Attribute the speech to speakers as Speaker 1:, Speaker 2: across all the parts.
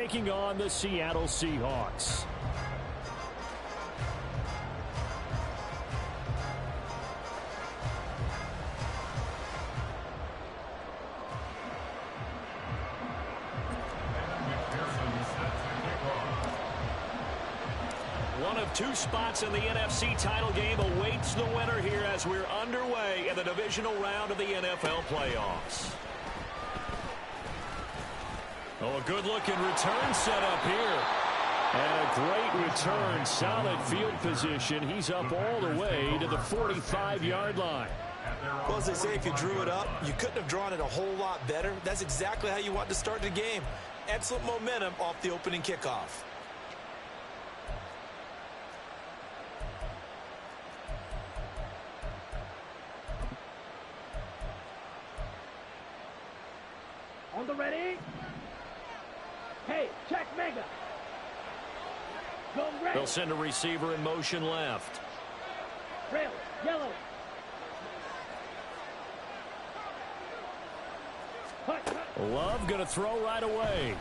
Speaker 1: taking on the Seattle Seahawks. One of two spots in the NFC title game awaits the winner here as we're underway in the divisional round of the NFL playoffs. Oh, a good-looking return set up here. And a great return, solid field position. He's up all the way to the 45-yard line.
Speaker 2: Well, as they say, if you drew it up, you couldn't have drawn it a whole lot better. That's exactly how you want to start the game. Excellent momentum off the opening kickoff.
Speaker 3: On the ready. Hey, check mega. Go red.
Speaker 1: They'll send a receiver in motion left.
Speaker 3: Red, yellow.
Speaker 1: Love going to throw right away.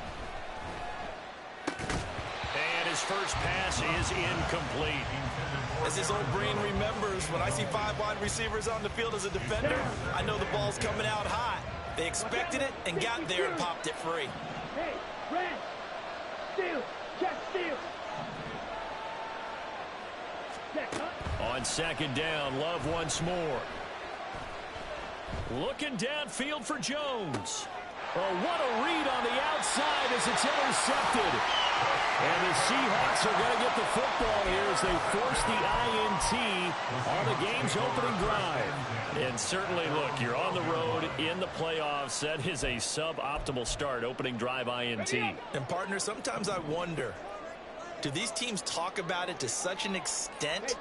Speaker 1: And his first pass is incomplete.
Speaker 2: As his old brain remembers, when I see 5 wide receivers on the field as a defender, I know the ball's coming out high. They expected it and got there and popped it free.
Speaker 3: Hey, red, steal, check, steal. Check,
Speaker 1: on second down, Love once more. Looking downfield for Jones. Oh, what a read on the outside as it's intercepted. And the Seahawks are going to get the football here as they force the INT on the game's opening drive. And certainly, look, you're on the road in the playoffs. That is a suboptimal start, opening drive INT.
Speaker 2: And, partner, sometimes I wonder, do these teams talk about it to such an extent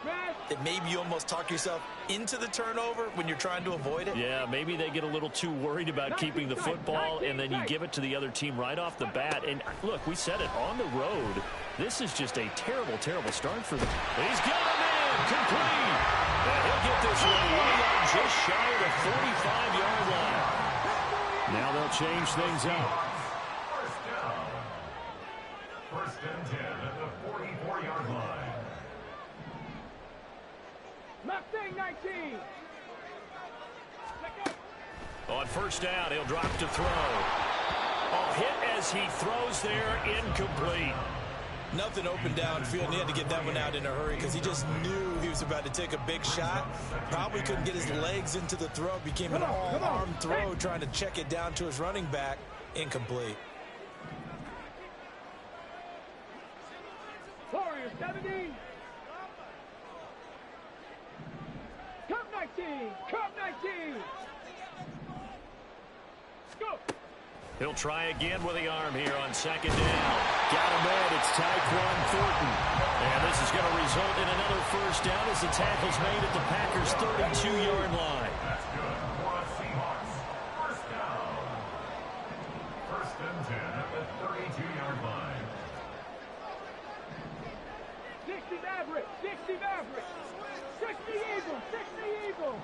Speaker 2: that maybe you almost talk yourself into the turnover when you're trying to avoid it?
Speaker 1: Yeah, maybe they get a little too worried about keeping the football, and then you give it to the other team right off the bat. And, look, we said it, on the road, this is just a terrible, terrible start for them. He's got him in, complete. And he'll get this one way up just shy of the 45-yard line. Now they'll change things up.
Speaker 4: First and 10 at the 44-yard line.
Speaker 3: Mustang 19.
Speaker 1: On first down, he'll drop to throw. Oh, hit as he throws there, incomplete.
Speaker 2: Nothing open downfield, and he had to get that one out in a hurry because he just knew he was about to take a big shot. Probably couldn't get his legs into the throw. Became an all-arm throw, trying to check it down to his running back. Incomplete.
Speaker 3: Warrior 70. Cup 19. Cup 19. Go.
Speaker 1: He'll try again with the arm here on second down. Got him in. It's Tyquan Thornton. And this is going to result in another first down as the tackle's made at the Packers' 32-yard line.
Speaker 4: That's good for the Seahawks. First down. First and 10 at the 32-yard line.
Speaker 3: 60 Maverick. 60 Maverick. 60 Eagle. 60 Eagle.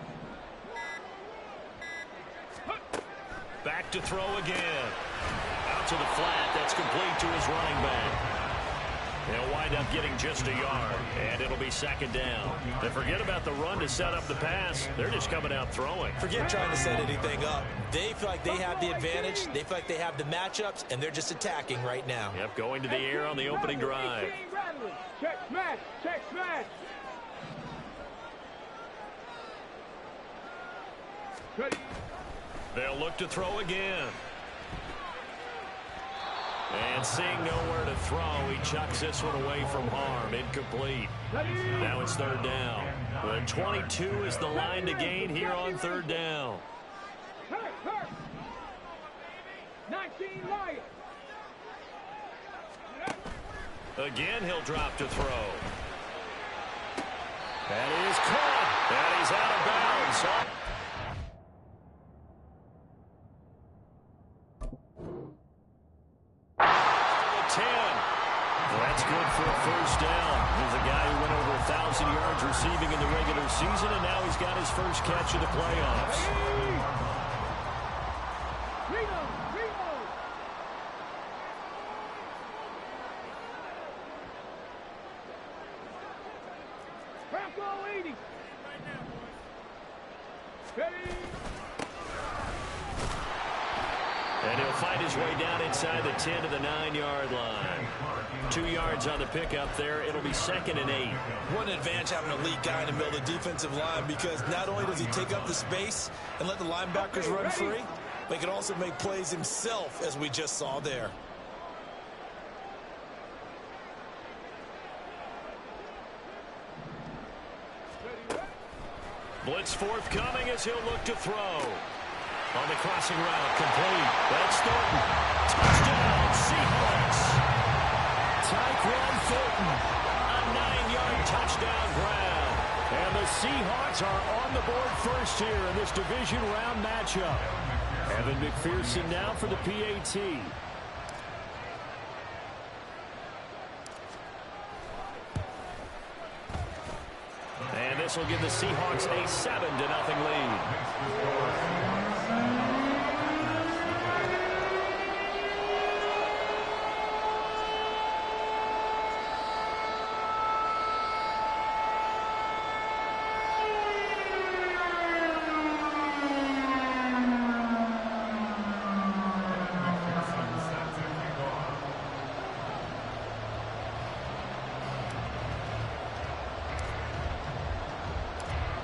Speaker 1: Back to throw again. Out to the flat. That's complete to his running back. They'll wind up getting just a yard, and it'll be second down. They forget about the run to set up the pass. They're just coming out throwing.
Speaker 2: Forget trying to set anything up. They feel like they have the advantage. They feel like they have the matchups, and they're just attacking right now.
Speaker 1: Yep, going to the air on the opening drive.
Speaker 3: Check smash. Check smash. Ready.
Speaker 1: They'll look to throw again. And seeing nowhere to throw, he chucks this one away from harm. Incomplete. Now it's third down. Well, 22 is the line to gain here on third down.
Speaker 3: 19 Lions.
Speaker 1: Again, he'll drop to throw. That is caught. That is out of bounds. 10. That's good for a first down. He's a guy who went over 1,000 yards receiving in the regular season, and now he's got his first catch of the playoffs.
Speaker 3: go 80. Ready?
Speaker 1: And he'll fight his way down inside the 10 to the 9-yard line. 2 yards on the pickup there. It'll be 2nd and 8.
Speaker 2: What an advantage having an elite guy in the middle of the defensive line, because not only does he take up the space and let the linebackers run free, but he can also make plays himself, as we just saw there.
Speaker 1: Blitz forthcoming as he'll look to throw. On the crossing route, complete. That's Thornton. Touchdown, Seahawks. Tyquan Thornton, a 9-yard touchdown grab. And the Seahawks are on the board first here in this division round matchup. Evan McPherson now for the PAT. And this will give the Seahawks a 7-0 lead.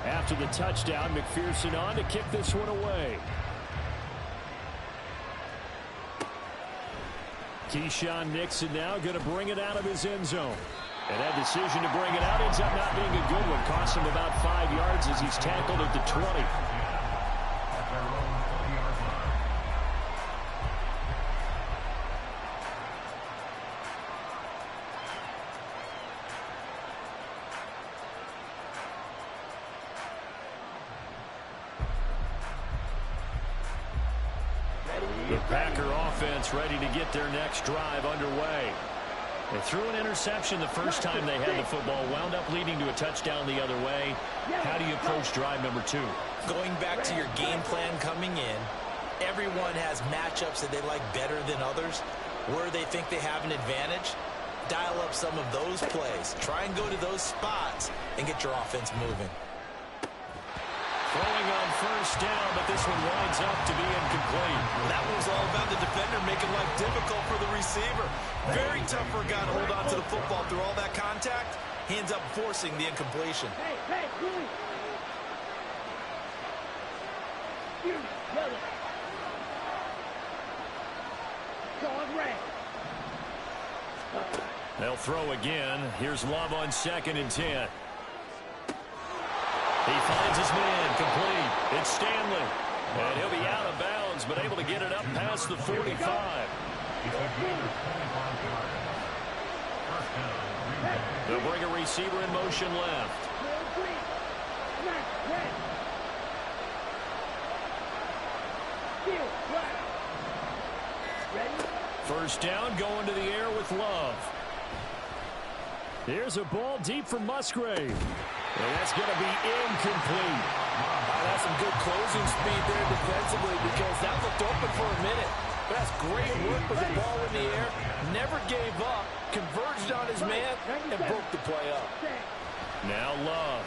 Speaker 1: After the touchdown, McPherson on to kick this one away. Keyshawn Nixon now going to bring it out of his end zone. And that decision to bring it out ends up not being a good one. Costs him about 5 yards as he's tackled at the 20. The Packer offense ready to get their next drive underway. They threw an interception the first time they had the football, wound up leading to a touchdown the other way. How do you approach drive number 2?
Speaker 2: Going back to your game plan coming in, everyone has matchups that they like better than others. Where they think they have an advantage, dial up some of those plays. Try and go to those spots and get your offense moving.
Speaker 1: Throwing on first down, but this one winds up to be incomplete.
Speaker 2: That one was all about the defender making life difficult for the receiver. Very tough for a guy to hold on to the football through all that contact. He ends up forcing the incompletion.
Speaker 3: Hey, please. You, brother. Dog red.
Speaker 1: They'll throw again. Here's Love on 2nd and 10. He finds his man, complete. It's Stanley. And he'll be out of bounds, but able to get it up past the 45. They'll bring a receiver in motion left. First down, going to the air with Love. Here's a ball deep for Musgrave. And that's going to be incomplete.
Speaker 2: That's some good closing speed there defensively, because that looked open for a minute. But that's great work with the ball in the air. Never gave up, converged on his man, and broke the play up.
Speaker 1: Now Love.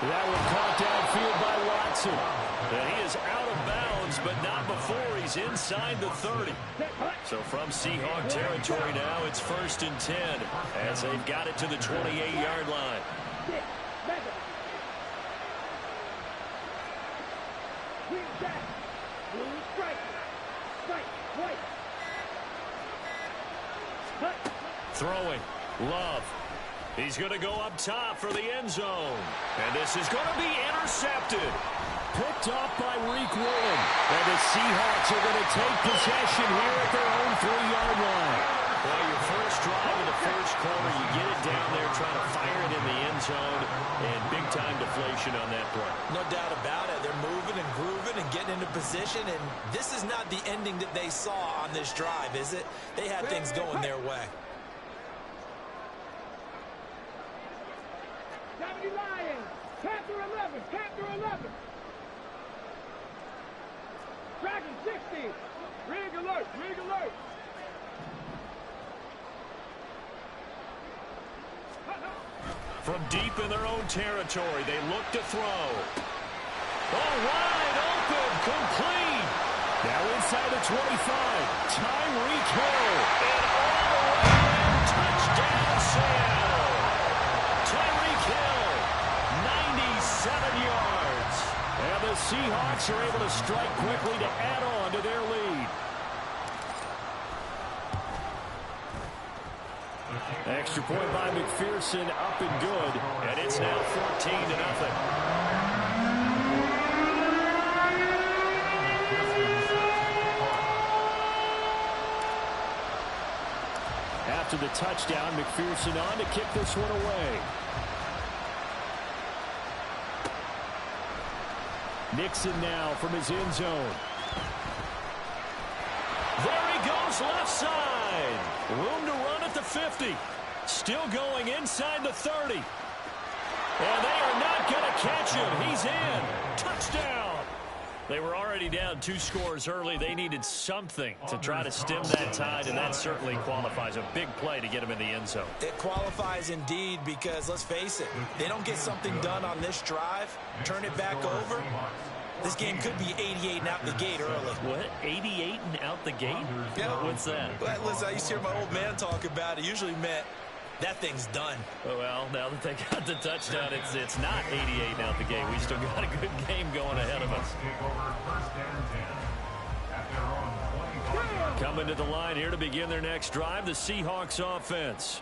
Speaker 1: That one caught downfield by Watson. And he is out of bounds, but not before he's inside the 30. So from Seahawk territory now, it's 1st and 10 as they've got it to the 28-yard line. Throwing. Love. He's going to go up top for the end zone. And this is going to be intercepted. Picked off by Reek Willen. And the Seahawks are going to take possession here at their own 3-yard line. Well, your first drive in the first quarter, you get it down there, trying to fire it in the end zone, and big-time deflation on that play.
Speaker 2: No doubt about it. They're moving and grooving and getting into position, and this is not the ending that they saw on this drive, is it? They had things going their way.
Speaker 3: Lions, Panther 11, Panther 11. Dragon 60. Rig alert, rig alert.
Speaker 1: From deep in their own territory, they look to throw. Oh, wide open, complete. Now inside the 25. Tyreek Hill. And all the way in. Touchdown, Seattle. Tyreek Hill, 97 yards. And the Seahawks are able to strike quickly to add on to their lead. Extra point by McPherson, up and good. And it's now 14-0. After the touchdown, McPherson on to kick this one away. Nixon now from his end zone. There he goes left side. Room to run at the 50. Still going inside the 30. And they are not going to catch him. He's in. Touchdown. They were already down 2 scores early. They needed something to try to stem that tide, and that certainly qualifies. A big play to get him in the end zone.
Speaker 2: It qualifies indeed because, let's face it, they don't get something done on this drive, turn it back over, this game could be 88 and out the gate early.
Speaker 1: What? 88 and out the gate?
Speaker 2: Yeah.
Speaker 1: What's that?
Speaker 2: Well, listen, I used to hear my old man talk about it. Usually meant that thing's done.
Speaker 1: Well, now that they got the touchdown, it's not 88 out the gate. We still got a good game going ahead of us. Coming to the line here to begin their next drive, the Seahawks offense.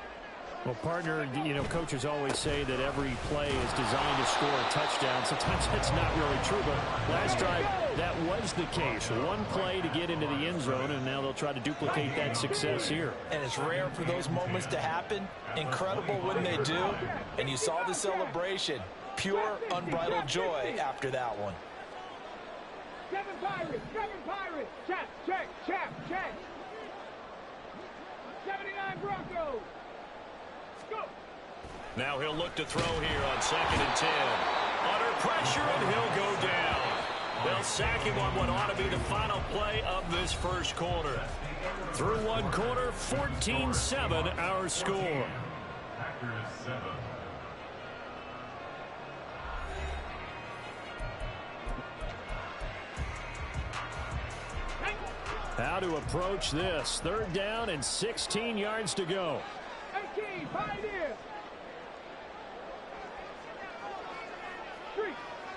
Speaker 1: Well, partner, you know, coaches always say that every play is designed to score a touchdown. Sometimes that's not really true, but last drive, that was the case. One play to get into the end zone, and now they'll try to duplicate that success here.
Speaker 2: And it's rare for those moments to happen. Incredible when they do. And you saw the celebration. Pure, unbridled joy after that one.
Speaker 3: 7 Pirates, 7 Pirates. Check, check, check, check. 79 Broncos. Go.
Speaker 1: Now he'll look to throw here on 2nd and 10. Under pressure, and he'll go down. They'll sack him on what ought to be the final play of this first quarter. Through one quarter, 14-7 our score. How to approach this. 3rd down and 16 yards to go.
Speaker 3: 18, Pioneer.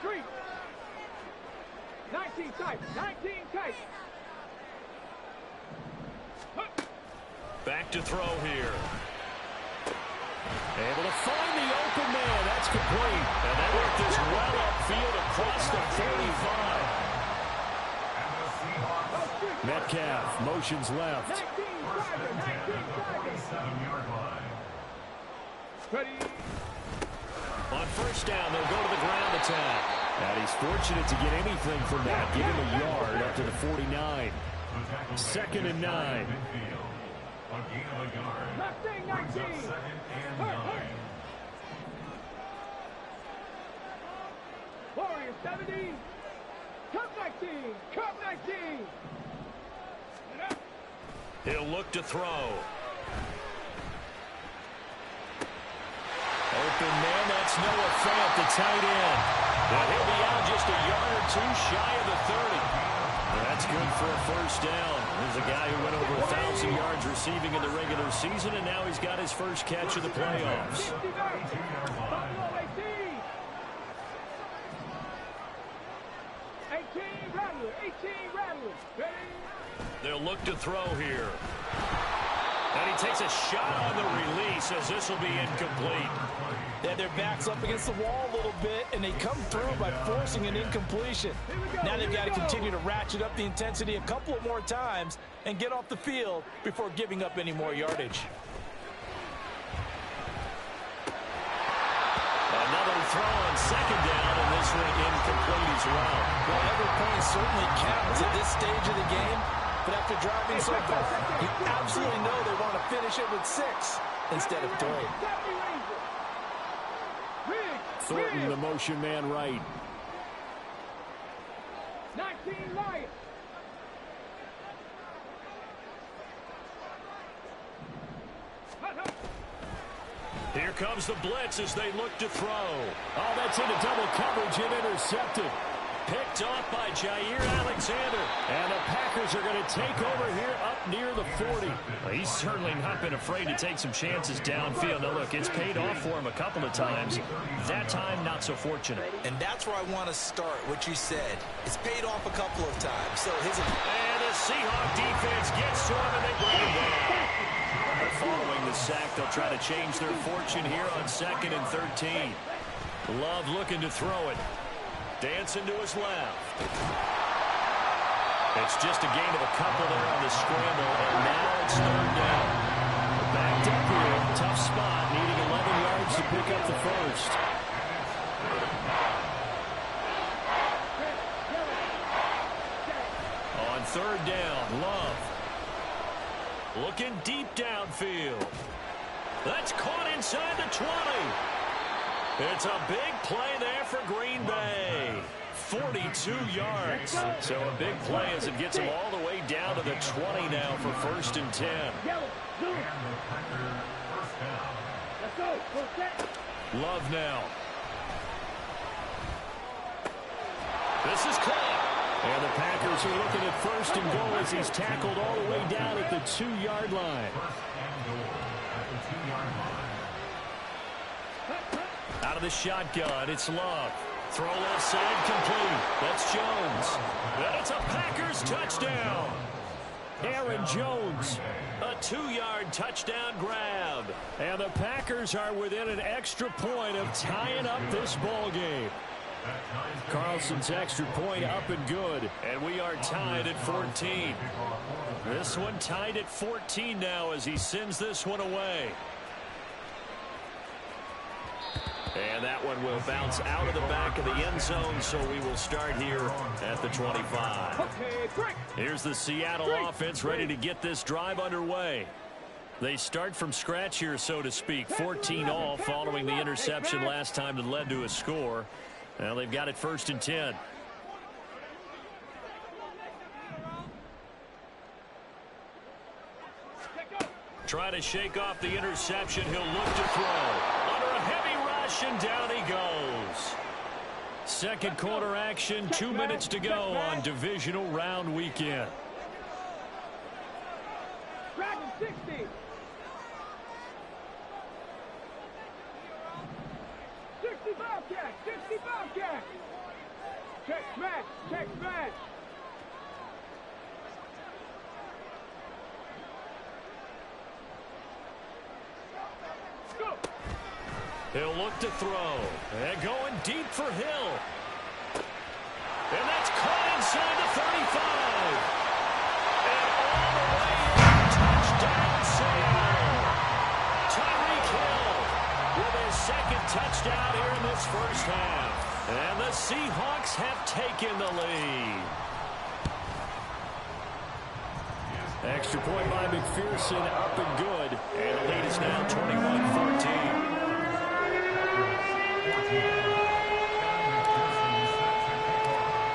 Speaker 3: Street. 19 tight, 19 tight.
Speaker 1: Back to throw here. Able to find the open man. That's complete. And they work this well upfield across the 35. Metcalf motions left.
Speaker 3: 19 Ready.
Speaker 1: On 1st down, they'll go to the ground attack. And he's fortunate to get anything from that. Give him a yard up to the 49. 2nd and 9.
Speaker 3: Mustang 19. Hurt. Warriors 70. Cup 19. Cup 19.
Speaker 1: He'll look to throw. Open man, that's Noah Fant, the tight end. And he'll be out just a yard or 2 shy of the 30. That's good for a 1st down. There's a guy who went over 1,000 yards receiving in the regular season, and now he's got his first catch of the playoffs.
Speaker 3: 18 Rattler. Ready.
Speaker 1: They'll look to throw here. And he takes a shot on the release as this will be incomplete.
Speaker 2: They had their backs up against the wall a little bit, and they come through by forcing an incompletion. Now they've got to continue to ratchet up the intensity a couple of more times and get off the field before giving up any more yardage.
Speaker 1: Another throw on 2nd down, and this one incomplete as well.
Speaker 2: Well, every point certainly counts at this stage of the game, but after driving so far, you absolutely know they want to finish it with 6 instead of 3.
Speaker 1: Thornton, the motion man right.
Speaker 3: 19 Lions.
Speaker 1: Here comes the blitz as they look to throw. Oh, that's into double coverage and intercepted. Picked off by Jair Alexander. And the Packers are going to take over here up near the 40.
Speaker 5: Well, he's certainly not been afraid to take some chances downfield. Now, look, it's paid off for him a couple of times. That time, not so fortunate.
Speaker 2: And that's where I want to start, what you said. It's paid off a couple of times. So his...
Speaker 1: And the Seahawks defense gets to him, and they bring him down. Following the sack, they'll try to change their fortune here on 2nd and 13. Love looking to throw it. Dancing to his left. It's just a gain of a couple there on the scramble, and now it's 3rd down. Backed up here, tough spot, needing 11 yards to pick up the first. On 3rd down, Love. Looking deep downfield. That's caught inside the 20. It's a big play there for Green Bay. 42 yards. So a big play as it gets him all the way down to the 20 now for 1st and 10. Love now. This is caught. And the Packers are looking at 1st and goal as he's tackled all the way down at the 2-yard line. Out of the shotgun, it's Love. Throw left side complete. That's Jones. And it's a Packers touchdown. Aaron Jones, a 2-yard touchdown grab. And the Packers are within an extra point of tying up this ball game. Carlson's extra point up and good. And we are tied at 14. This one tied at 14 now as he sends this one away. And that one will bounce out of the back of the end zone, so we will start here at the 25. Here's the Seattle offense ready to get this drive underway. They start from scratch here, so to speak. 14 all following the interception last time that led to a score. Now they've got it 1st and 10. Try to shake off the interception. He'll look to throw. Under a heavy rush, and down he goes. Second quarter action, 2 minutes to go on divisional round weekend.
Speaker 3: Dragon 60. 60 Bobcat, 60 Bobcat. Check smash, check smash.
Speaker 1: He'll look to throw. And going deep for Hill. And that's caught inside the 35. And all the way in. Touchdown, Seattle. Tyreek Hill with his 2nd touchdown here in this 1st half. And the Seahawks have taken the lead. Extra point by McPherson, up and good. And the lead is now 21-14.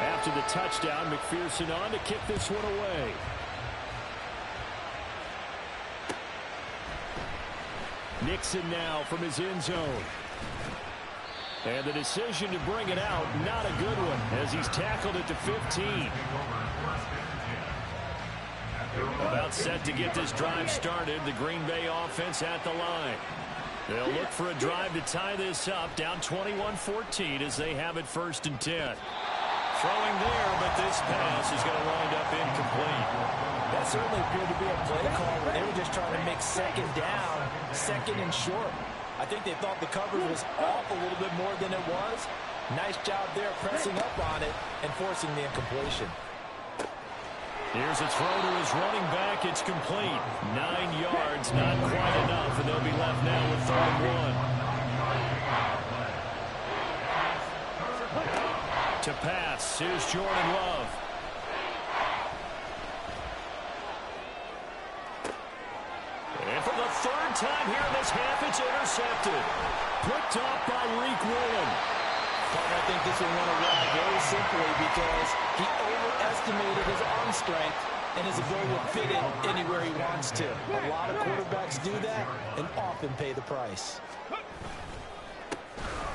Speaker 1: After the touchdown, McPherson on to kick this one away. Nixon now from his end zone. And the decision to bring it out, not a good one, as he's tackled it to 15. About set to get this drive started, the Green Bay offense at the line. They'll look for a drive to tie this up, down 21-14 as they have it 1st and 10. Throwing there, but this pass is going to wind up incomplete.
Speaker 2: That certainly appeared to be a play call where they were just trying to make 2nd down, 2nd and short. I think they thought the coverage was off a little bit more than it was. Nice job there pressing up on it and forcing the incompletion.
Speaker 1: Here's a throw to his running back. It's complete. 9 yards, not quite enough, and they'll be left now with 3rd and 1. To pass, here's Jordan Love. And for the 3rd time here in this half, it's intercepted. Picked off by Reek Willen.
Speaker 2: I think this will win a ride very simply because he overestimated his arm strength and his ability to fit it anywhere he wants to. A lot of quarterbacks do that and often pay the price.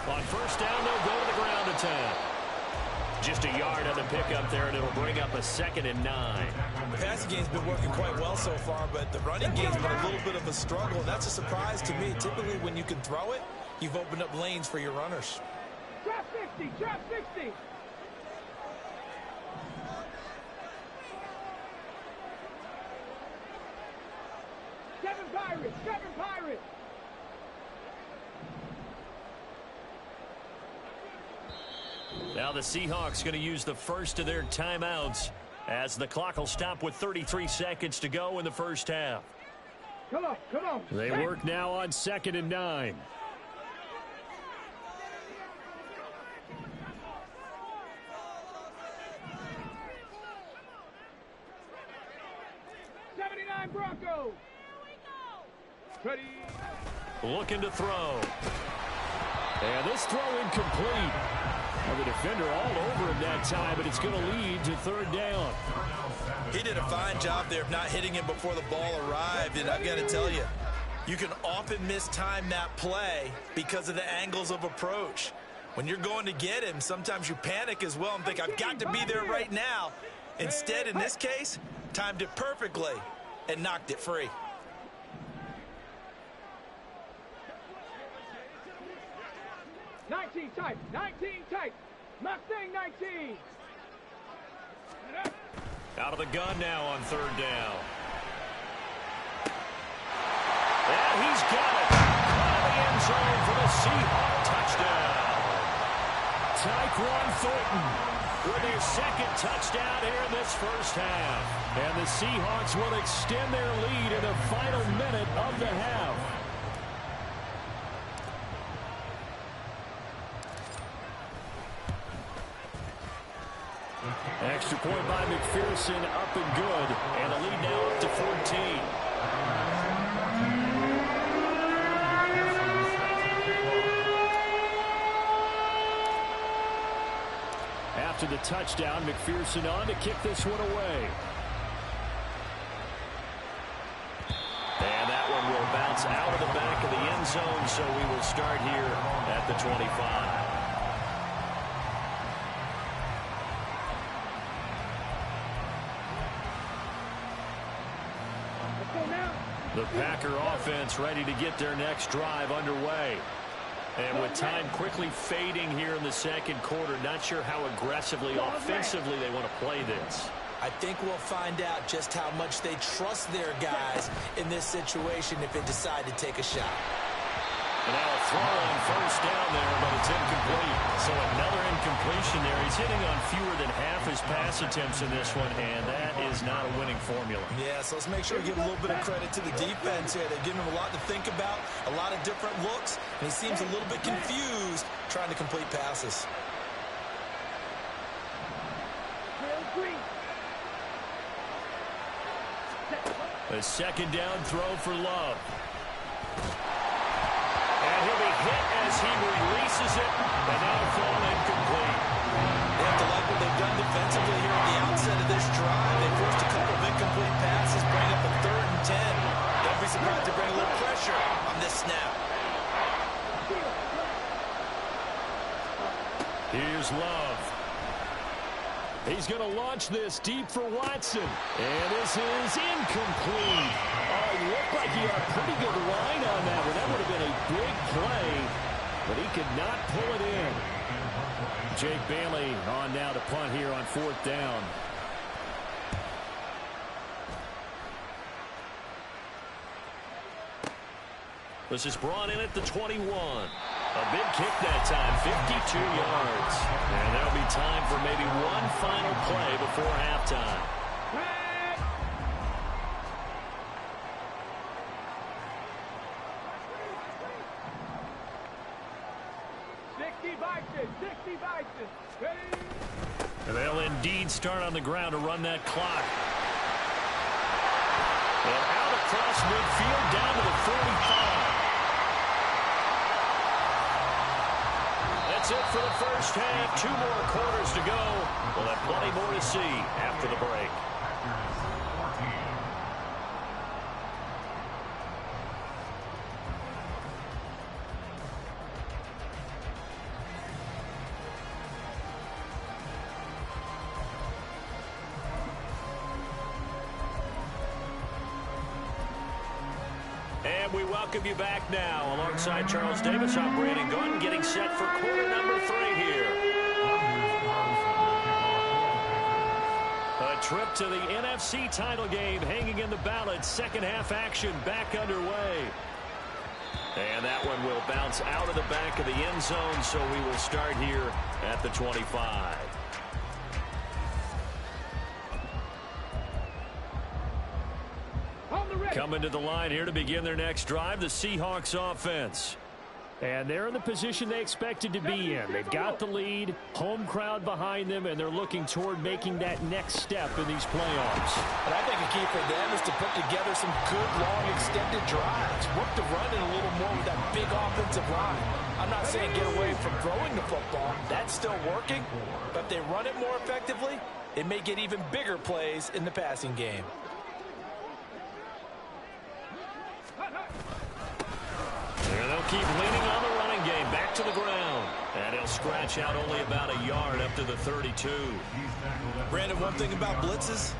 Speaker 5: On first down, they'll go to the ground attack. Just a yard on the pickup there, and it'll bring up a 2nd and 9.
Speaker 2: The passing game's been working quite well so far, but the running game's been a little bit of a struggle, and that's a surprise to me. Typically, when you can throw it, you've opened up lanes for your runners.
Speaker 3: Trap 60, trap 60. Seven Pirates, 7 Pirates.
Speaker 5: Now the Seahawks going to use the first of their timeouts as the clock will stop with 33 seconds to go in the first half.
Speaker 3: Come on, come on.
Speaker 5: They work now on 2nd and 9.
Speaker 3: Broncos. Ready.
Speaker 5: Looking to throw. And this throw incomplete. Now the defender all over him that time, but it's going to lead to 3rd down.
Speaker 2: He did a fine job there of not hitting him before the ball arrived, and I've got to tell you, you can often mistime that play because of the angles of approach. When you're going to get him, sometimes you panic as well and think, I've got to be there right now. Instead, in this case, timed it perfectly and knocked it free.
Speaker 3: Nineteen tight, Mustang 19.
Speaker 5: Out of the gun now on 3rd down. And he's got it. Out of the end zone for the Seahawks touchdown. Tyquan Thornton with their 2nd touchdown here in this first half. And the Seahawks will extend their lead in the final minute of the half. Extra point by McPherson, up and good. And the lead now up to 14. After the touchdown, McPherson on to kick this one away. And that one will bounce out of the back of the end zone, so we will start here at the 25. The Packer offense ready to get their next drive underway. And with time quickly fading here in the 2nd quarter, not sure how aggressively, offensively they want to play this.
Speaker 2: I think we'll find out just how much they trust their guys in this situation if they decide to take a shot.
Speaker 5: And now a throw on first down there, but it's incomplete. So another incompletion there. He's hitting on fewer than half his pass attempts in this one, and that is not a winning formula.
Speaker 2: Yeah, so let's make sure we give a little bit of credit to the defense here. They've given him a lot to think about, a lot of different looks, and he seems a little bit confused trying to complete passes.
Speaker 5: A 2nd down throw for Love. And he'll be hit as he releases it, and now thrown incomplete.
Speaker 2: They have to like what they've done defensively here at the outset of this drive. They forced a couple of incomplete passes, bring up a 3rd and 10. Don't be surprised to bring a little pressure on this snap.
Speaker 5: Here's Love. He's going to launch this deep for Watson. And this is incomplete. Oh, it looked like he had a pretty good line on that one. That would have been a big play, but he could not pull it in. Jake Bailey on now to punt here on 4th down. This is brought in at the 21. A big kick that time, 52 yards. And there'll be time for maybe one final play before halftime.
Speaker 3: 60 Bison.
Speaker 5: And they'll indeed start on the ground to run that clock. And out across midfield down to the 45. That's it for the first half. 2 more quarters to go. We'll have plenty more to see after the break. And we welcome you back now. Alongside Charles Davis, I'm Brandon Gordon, getting set for quarter number 3 here. A trip to the NFC title game hanging in the balance. Second half action back underway. And that one will bounce out of the back of the end zone, so we will start here at the 25. Coming to the line here to begin their next drive, the Seahawks offense. And they're in the position they expected to be in. They've got the lead, home crowd behind them, and they're looking toward making that next step in these playoffs.
Speaker 2: And I think a key for them is to put together some good, long, extended drives. Work the run in a little more with that big offensive line. I'm not saying get away from throwing the football. That's still working. But if they run it more effectively, it may get even bigger plays in the passing game.
Speaker 5: And they'll keep leaning on the running game. Back to the ground. And he'll scratch out only about a yard up to the 32.
Speaker 2: Brandon, one thing about blitzes,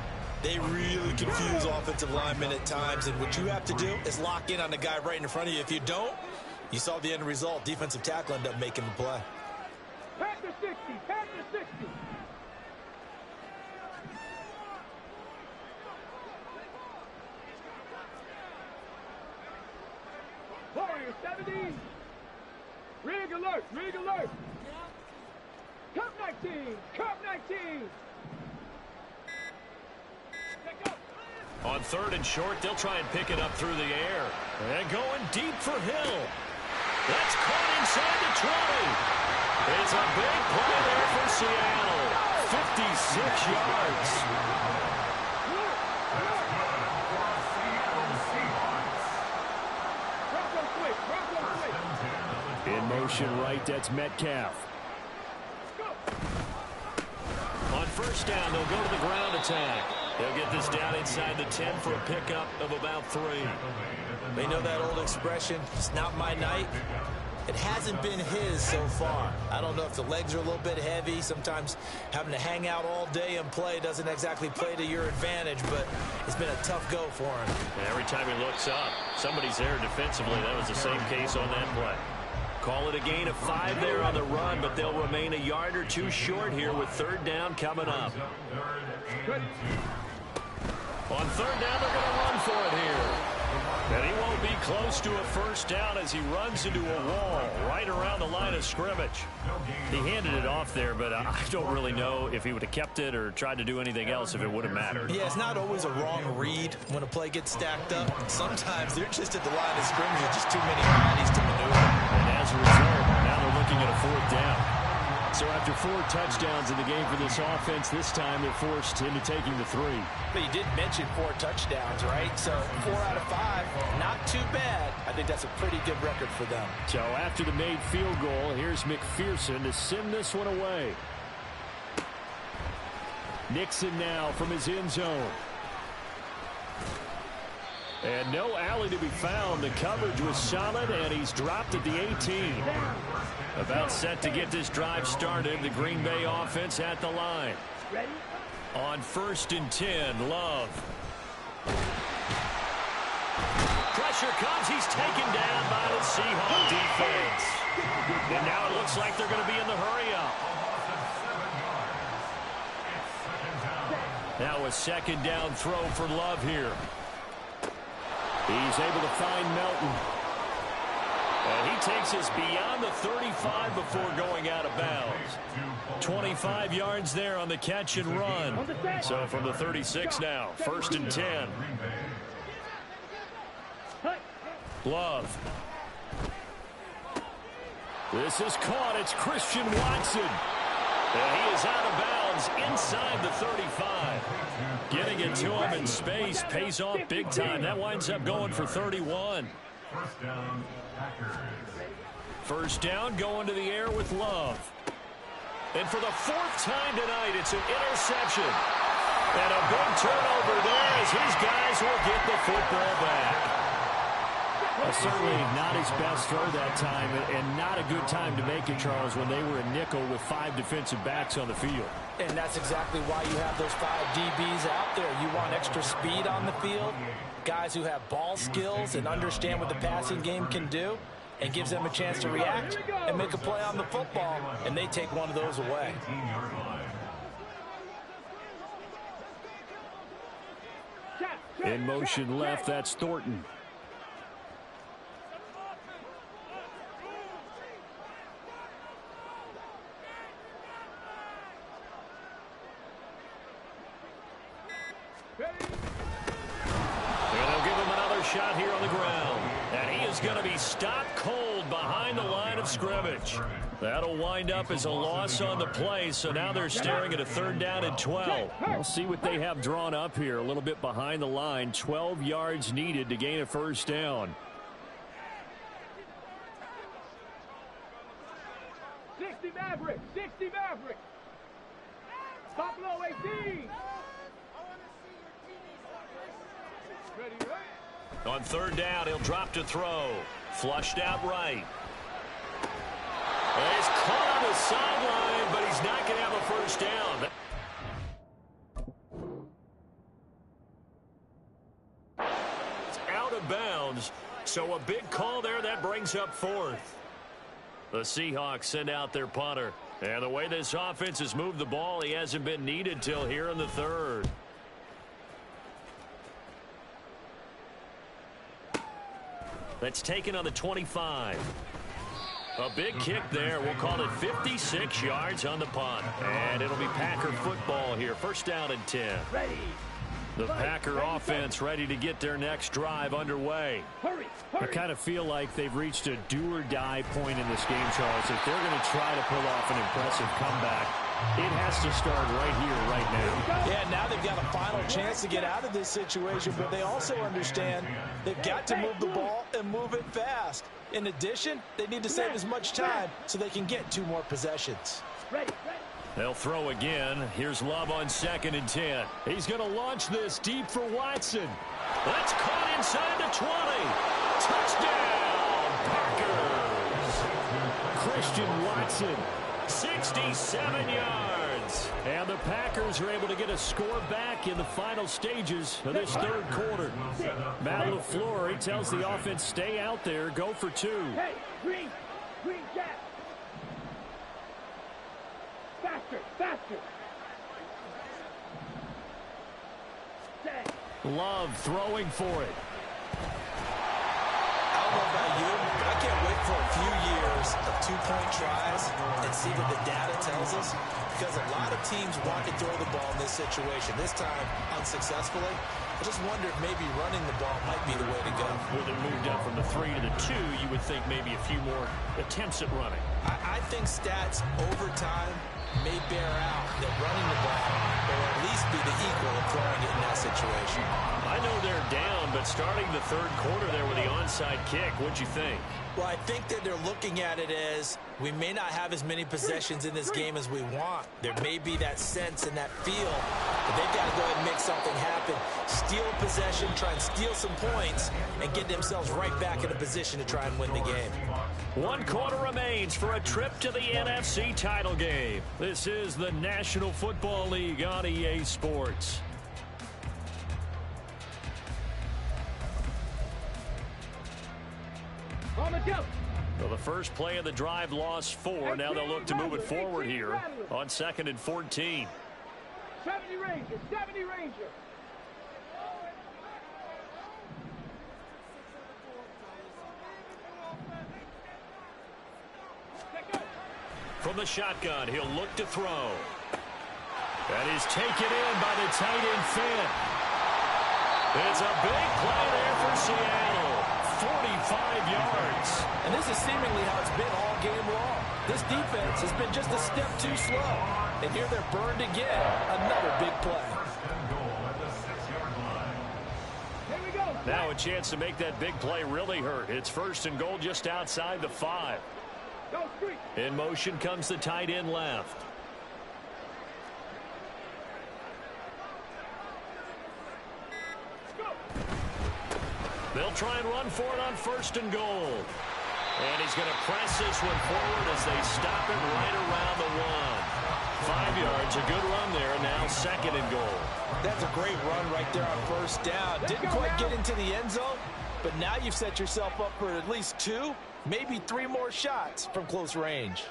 Speaker 2: they really confuse offensive linemen at times. And what you have to do is lock in on the guy right in front of you. If you don't, you saw the end result. Defensive tackle ended up making the play.
Speaker 3: Pack to 60. Pack to 60. Warrior 70. Rig alert. Rig alert. Cup 19. Cup 19.
Speaker 5: On 3rd and short, they'll try and pick it up through the air. And going deep for Hill. That's caught inside the 20. It's a big play there for Seattle. 56 yards. In motion right, that's Metcalf. On 1st down, they'll go to the ground attack. They'll get this down inside the 10 for a pickup of about 3.
Speaker 2: They know that old expression, it's not my night. It hasn't been his so far. I don't know if the legs are a little bit heavy. Sometimes having to hang out all day and play doesn't exactly play to your advantage, but it's been a tough go for him.
Speaker 5: And every time he looks up, somebody's there defensively. That was the same case on that play. Call it a gain of 5 there on the run, but they'll remain a yard or 2 short here with 3rd down coming up. On 3rd down, they're going to run for it here. And he won't be close to a 1st down as he runs into a wall right around the line of scrimmage. He handed it off there, but I don't really know if he would have kept it or tried to do anything else if it would have mattered.
Speaker 2: Yeah, it's not always a wrong read when a play gets stacked up. Sometimes they're just at the line of scrimmage with just too many bodies to maneuver.
Speaker 5: And as a result, now they're looking at a 4th down. So after 4 touchdowns in the game for this offense, this time they're forced into taking the 3.
Speaker 2: But you did mention 4 touchdowns, right? So 4 out of 5, not too bad. I think that's a pretty good record for them.
Speaker 5: So after the made field goal, here's McPherson to send this one away. Nixon now from his end zone. And no alley to be found. The coverage was solid, and he's dropped at the 18. About set to get this drive started. The Green Bay offense at the line. On 1st and 10, Love. Pressure comes. He's taken down by the Seahawks defense. And now it looks like they're going to be in the hurry-up. Now a 2nd down throw for Love here. He's able to find Melton. And he takes us beyond the 35 before going out of bounds. 25 yards there on the catch and run. So from the 36 now, 1st and 10. Love. This is caught. It's Christian Watson. And he is out of bounds inside the 35. Getting it to him in space pays off big time. That winds up going for 31. 1st down going to the air with Love. And for the 4th time tonight, it's an interception. And a big turnover there as his guys will get the football back. A certainly not his best throw that time, and not a good time to make it, Charles, when they were a nickel with 5 defensive backs on the field.
Speaker 2: And that's exactly why you have those 5 DBs out there. You want extra speed on the field, guys who have ball skills and understand what the passing game can do, and gives them a chance to react and make a play on the football, and they take one of those away.
Speaker 5: In motion left, that's Thornton. Shot here on the ground, and he is going to be stopped cold behind the line of scrimmage. That'll wind up as a loss on the play, so now they're staring at a 3rd down and 12. We'll see what they have drawn up here, a little bit behind the line. 12 yards needed to gain a 1st down.
Speaker 3: 60 Mavericks, 60 Mavericks. Top low 18. Ready, right?
Speaker 5: On 3rd down, he'll drop to throw. Flushed out right. He's caught on the sideline, but he's not going to have a 1st down. It's out of bounds, so a big call there. That brings up 4th. The Seahawks send out their punter. And the way this offense has moved the ball, he hasn't been needed till here in the 3rd. That's taken on the 25. A big kick there. We'll call it 56 yards on the punt. And it'll be Packer football here. 1st down and 10.
Speaker 3: Ready.
Speaker 5: The Packer offense ready to get their next drive underway.
Speaker 3: Hurry.
Speaker 5: I kind of feel like they've reached a do-or-die point in this game, Charles. If they're going to try to pull off an impressive comeback, it has to start right here, right now.
Speaker 2: Yeah, now they've got a final chance to get out of this situation, but they also understand they've got to move the ball and move it fast. In addition, they need to save as much time so they can get 2 more possessions.
Speaker 3: Ready.
Speaker 5: They'll throw again. Here's Love on 2nd and 10. He's going to launch this deep for Watson. That's caught inside the 20. Touchdown, Packers. Christian Watson, 67 yards. And the Packers are able to get a score back in the final stages of this 3rd quarter. Matt LaFleur, he tells the offense, stay out there, go for 2.
Speaker 3: Hey, green jack. Faster.
Speaker 5: Love throwing for it.
Speaker 2: I don't know about you, but I can't wait for a few years of 2-point tries and see what the data tells us, because a lot of teams want to throw the ball in this situation. This time, unsuccessfully. I just wonder if maybe running the ball might be the way to go.
Speaker 5: With it moved up from the 3 to the 2, you would think maybe a few more attempts at running.
Speaker 2: I think stats over time may bear out that running the ball will at least be the equal of throwing it in that situation.
Speaker 5: I know they're down, but starting the 3rd quarter there with the onside kick, what'd you think?
Speaker 2: Well, I think that they're looking at it as we may not have as many possessions in this game as we want. There may be that sense and that feel, but they've got to go ahead and make something happen. Steal possession, try and steal some points, and get themselves right back in a position to try and win the game.
Speaker 5: 1 quarter remains for a trip to the NFC title game. This is the National Football League on EA Sports.
Speaker 3: On the jump.
Speaker 5: So the first play of the drive lost 4. Now they'll look to move it forward here on 2nd and 14.
Speaker 3: 70 Ranger.
Speaker 5: From the shotgun, he'll look to throw. That is taken in by the tight end Finn. It's a big play there for Seattle. 45 yards.
Speaker 2: And this is seemingly how it's been all game long. This defense has been just a step too slow. And here they're burned again. Another big play.
Speaker 3: Here we go.
Speaker 5: Now a chance to make that big play really hurt. It's 1st and goal just outside the 5.
Speaker 3: Go street.
Speaker 5: In motion comes the tight end left. They'll try and run for it on 1st and goal. And he's going to press this one forward as they stop it right around the 1. 5 yards, a good run there, and now 2nd and goal.
Speaker 2: That's a great run right there on 1st down. Didn't quite get into the end zone, but now you've set yourself up for at least 2, maybe 3 more shots from close range.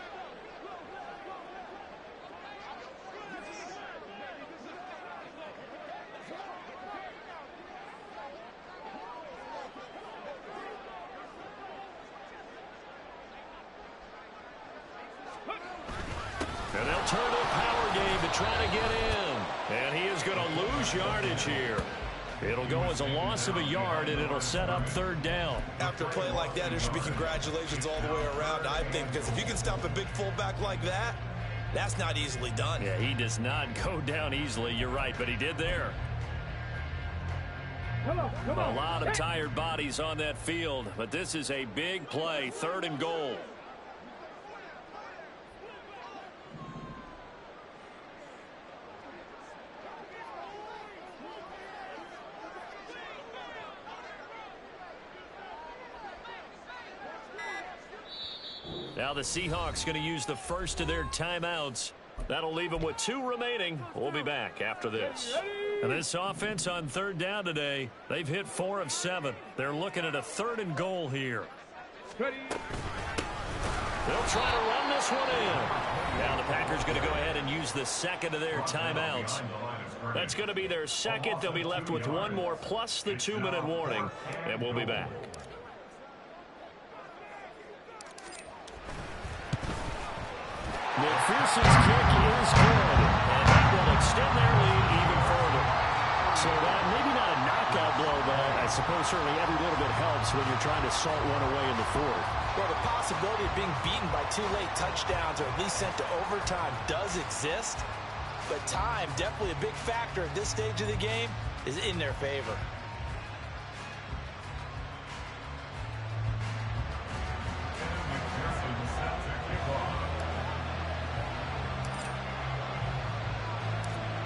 Speaker 5: And they'll turn to a power game to try to get in. And he is going to lose yardage here. It'll go as a loss of a yard, and it'll set up 3rd down.
Speaker 2: After a play like that, there should be congratulations all the way around, I think, because if you can stop a big fullback like that, that's not easily done.
Speaker 5: Yeah, he does not go down easily. You're right, but he did there.
Speaker 3: Come on.
Speaker 5: A lot of tired bodies on that field, but this is a big play, 3rd and goal. Now the Seahawks going to use the first of their timeouts. That'll leave them with 2 remaining. We'll be back after this. And this offense on 3rd down today, they've hit 4 of 7. They're looking at a 3rd and goal here. They'll try to run this one in. Now the Packers going to go ahead and use the 2nd of their timeouts. That's going to be their 2nd. They'll be left with 1 more plus the 2-minute warning. And we'll be back. McPherson's kick is good, and that will extend their lead even further. So maybe not a knockout blow, but I suppose certainly every little bit helps when you're trying to salt one away in the 4th.
Speaker 2: Well, the possibility of being beaten by 2 late touchdowns or at least sent to overtime does exist, but time, definitely a big factor at this stage of the game, is in their favor.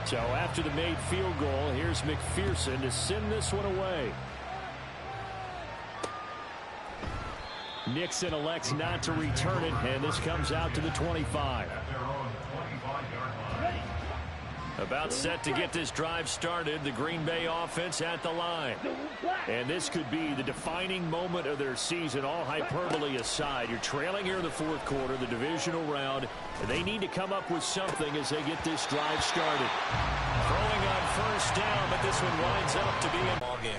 Speaker 5: So after the made field goal, here's McPherson to send this one away. Nixon elects not to return it, and this comes out to the 25. About set to get this drive started, the Green Bay offense at the line. And this could be the defining moment of their season, all hyperbole aside. You're trailing here in the 4th quarter, the divisional round, and they need to come up with something as they get this drive started. Throwing on 1st down, but this one winds up to be a ball game.